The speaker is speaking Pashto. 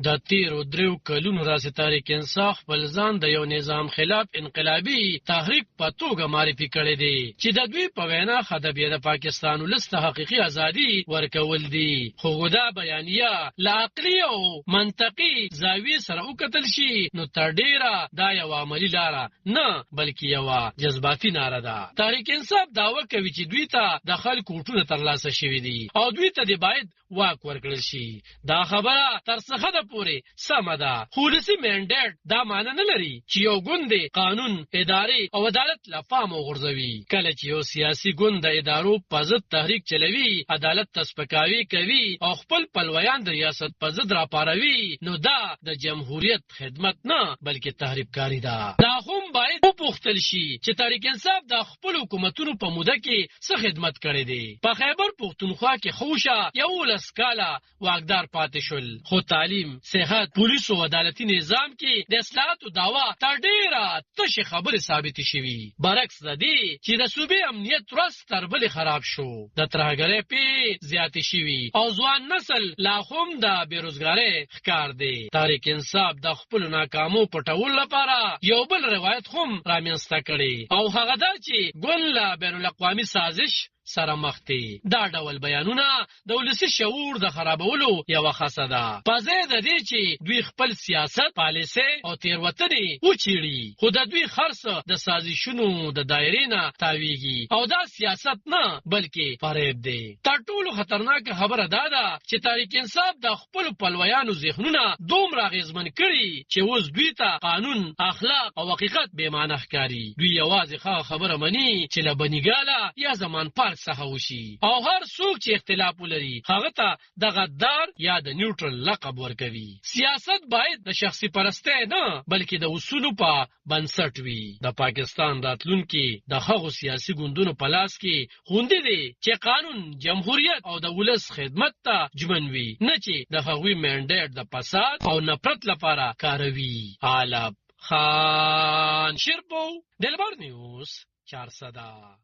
د تیرو 3 کلونو راځي تحریک انصاف خپل ځان د یو نظام خلاف انقلابي تحریک په توګه معرفي کړی دی چې د دوی په وینا هدف یې د پاکستان ولس ته حقیقي ازادي ورکول دي. خو دا بیانیه له عقلي او منطقي زاویې سره وکتل شي نو تر ډیره دا یو عملي لاره نه بلکې یو جذباتي ناره ده. تحریک انصاف دعوه کوي چې دوی ته د خلکو ووټونه ترلاسه شوي دي او دوی ته باید واک ورکړل شي. دا خبره تر څه ده پورې سمه ده. ولسي منډیټ دا معنی نه لري چې یو ګوند قانون، ادارې او عدالت له پامه وغورځوي. کله چې یو سیاسي ګوند د ادارو په ضد تحریک چلوي، عدالت ته سپکاوي کوي او خپل پلویان د ریاست په ضد راپاروي، نو دا د جمهوریت خدمت نه بلکې تحریککاري ده. دا هم باید وپوښتل شي چې تحریک انصاف د خپل حکومتونو په موده کې څه خدمت کړی دی. په خیبر پښتونخوا کې خوشه 11 کاله واکدار پاتې شول، خو تعلیم، صحت، پولیس او عدالتي نظام کې د اصلاحاتو دعوا تر ډیره تشه خبرې ثابتې شوي. برعکس د دې چې د صوبې امنیت ورځ تر بلې خراب شو، د ترهګرۍ پې زیاتې شوي او ځوان نسل لا هم د بېروزګارۍ ښکار دی. تحریک انصاف د خپلو ناکامو پټولو لپاره یو بل روایت هم رامنځته کړی او هغه دا چې ګوند له بین الاقوامي سازش سره مخ دي. دا ډول بیانونه د ولسي شعور د خرابولو یوه خاصه ده. په ځای د دې چې دوی خپل سیاست، پالیسۍ او تېروتنې وڅېړي، خو د دوی خرڅ د سازشونو د دایرې نه تاویږي او دا سیاست نه بلکې فریب دی. تر ټولو خطرناکه خبره دا ده چې تحریک انصاف د خپلو پلویانو ذهنونه دومره اغېزمن کړي چې اوس دوی ته قانون، اخلاق او حقیقت بې معنی ښکاري. دوی یوازې هغه خبره مني چې له بنیګاله یا زمان پارک څخه وشي او هر څوک چې اختلاف ولري هغه ته د غدار یا د نیوټرل لقب ورکوي. سیاست باید د شخصي پرستۍ نه بلکې د اصولو په بنسټ وي. د پاکستان راتلونکي د هغو سیاسي ګوندونو په لاس کې خوندي دی چې قانون، جمهوریت او د ولس خدمت ته ژمن وي، نه چې د هغوی منډیټ د فساد او نفرت لپاره کاروي. عالب خان شیرپو، دلبر نیوز 400.